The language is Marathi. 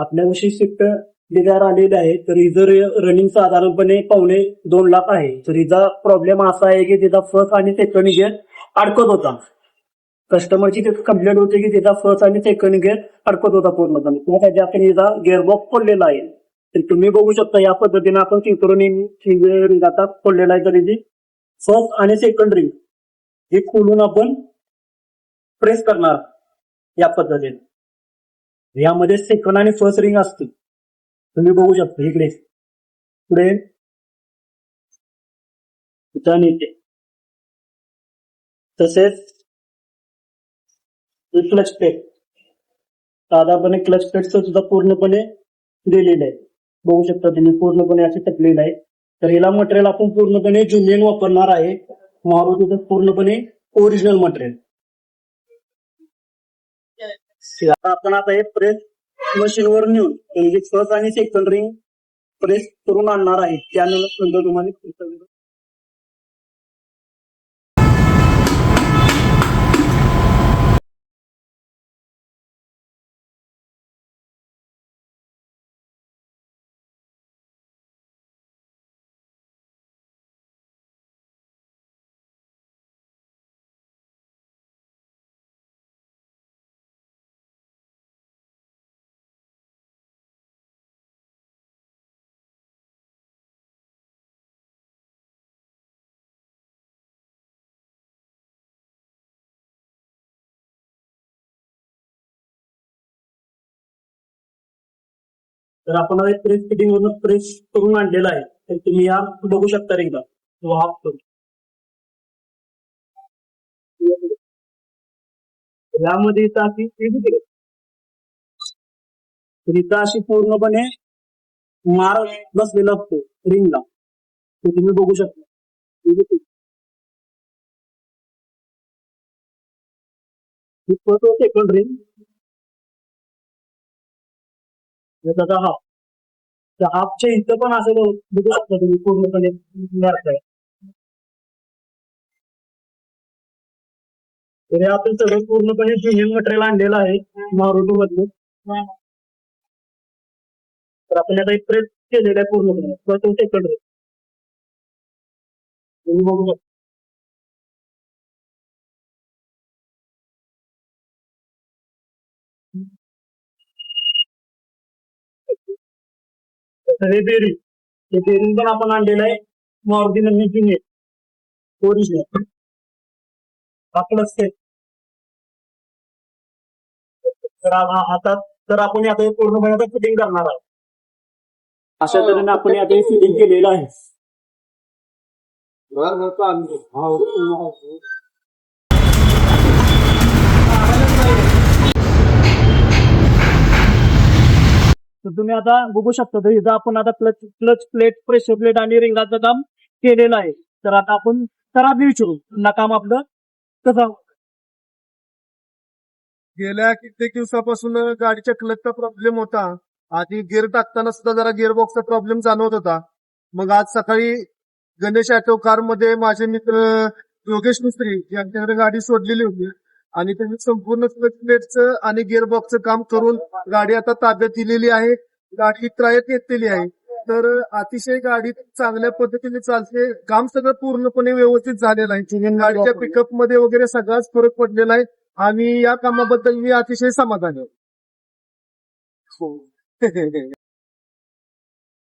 आपल्याविषयी शिफ्ट डिझायर आलेली आहे, तर हिचं रनिंग साधारणपणे 2.25 लाख आहे. तर हिचा प्रॉब्लेम असा आहे की तिचा फर्स्ट आणि सेकंड गिअर अडकत होता. कस्टमरची कंप्लेंट होती की तिचा फर्स्ट आणि सेकंड गिअर अडकत होता पूर्णपणे. त्यासाठी आपण हिचा गिअरबॉक्स खोललेला आहे. तर तुम्ही बघू शकता या पद्धतीने आपण सिंक्रोनी आता खोललेला आहे. तर हिची फर्स्ट आणि सेकंड रिंग हे खोलून आपण प्रेस करणार या पद्धतीने. यामध्ये सेकंड आणि फर्स्ट रिंग असते. तुम्ही बघू शकता इकडे पुढे इथं येते. तसेच क्लच प्लेट साधारणपणे क्लच प्लेटचं सुद्धा पूर्णपणे दिलेलं आहे. बघू शकता तुम्ही पूर्णपणे असे टाकलेलं आहे. तर याला मटेरियल आपण पूर्णपणे जुनियन वापरणार आहे. मारुतीचं पूर्णपणे ओरिजिनल मटेरियल. आपण आता हे प्रेस मशीनवर नेऊन फर्स्ट आणि सेकंड रिंग प्रेस करून आणणार आहे. त्यानंतर तुम्हाला तर आपण आता प्रेस फिटिंग वरून प्रेस करून आणलेला आहे. तर तुम्ही या बघू शकता एकदा हाफ करून. यामध्ये इथं अशी पूर्णपणे मार बसलेला असतो रिंगला. ते तुम्ही बघू शकता. सेकंड रिंग त्याचा हाफ. त्या हाफच्या इथं पण असं बघू शकता तुम्ही पूर्णपणे मारताय. तर हे आपण सगळं पूर्णपणे जुनियन मटेरियल आणलेलं आहे मारुती मधलं. तर आपण आता एक प्रेस केलेलं आहे पूर्णपणे सेकंड रिंग तुम्ही बघू शकता. हे बेरिंग पण आपण आणलेलं आहे मारुती मधली जुनियर ओरिजिनल. आपलं तर आता तर आपण आता पूर्णपणे आता फिटिंग करणार आहोत. अशा तऱ्हेने आपण आता हे फिटिंग केलेलं आहे. तर तुम्ही आता बघू शकता. तर इथं आपण आता क्लच प्लेट प्रेशर प्लेट आणि रिंगाचं काम केलेलं आहे. तर आता आपण खराब विचारू पुन्हा काम आपलं कसं. गेल्या कित्येक दिवसापासून गाडीच्या क्लचचा प्रॉब्लेम होता. आधी गिअर टाकताना सुद्धा जरा गिअरबॉक्सचा प्रॉब्लेम जाणवत होता. मग आज सकाळी गणेश ऑटो कार मध्ये माझे मित्र योगेश मिस्त्री यांच्याकडे गाडी सोडलेली होती आणि त्यांनी संपूर्ण क्लच प्लेटचं आणि गिअरबॉक्सचं काम करून गाडी आता ताब्यात दिलेली आहे. गाडी त्रायत घेतलेली आहे. तर अतिशय गाडी चांगल्या पद्धतीने चालते. काम सगळं पूर्णपणे व्यवस्थित झालेलं आहे. गाडीच्या पिकअप मध्ये वगैरे सगळाच फरक पडलेला आहे आणि या कामाबद्दल मी अतिशय समाधानी आहे.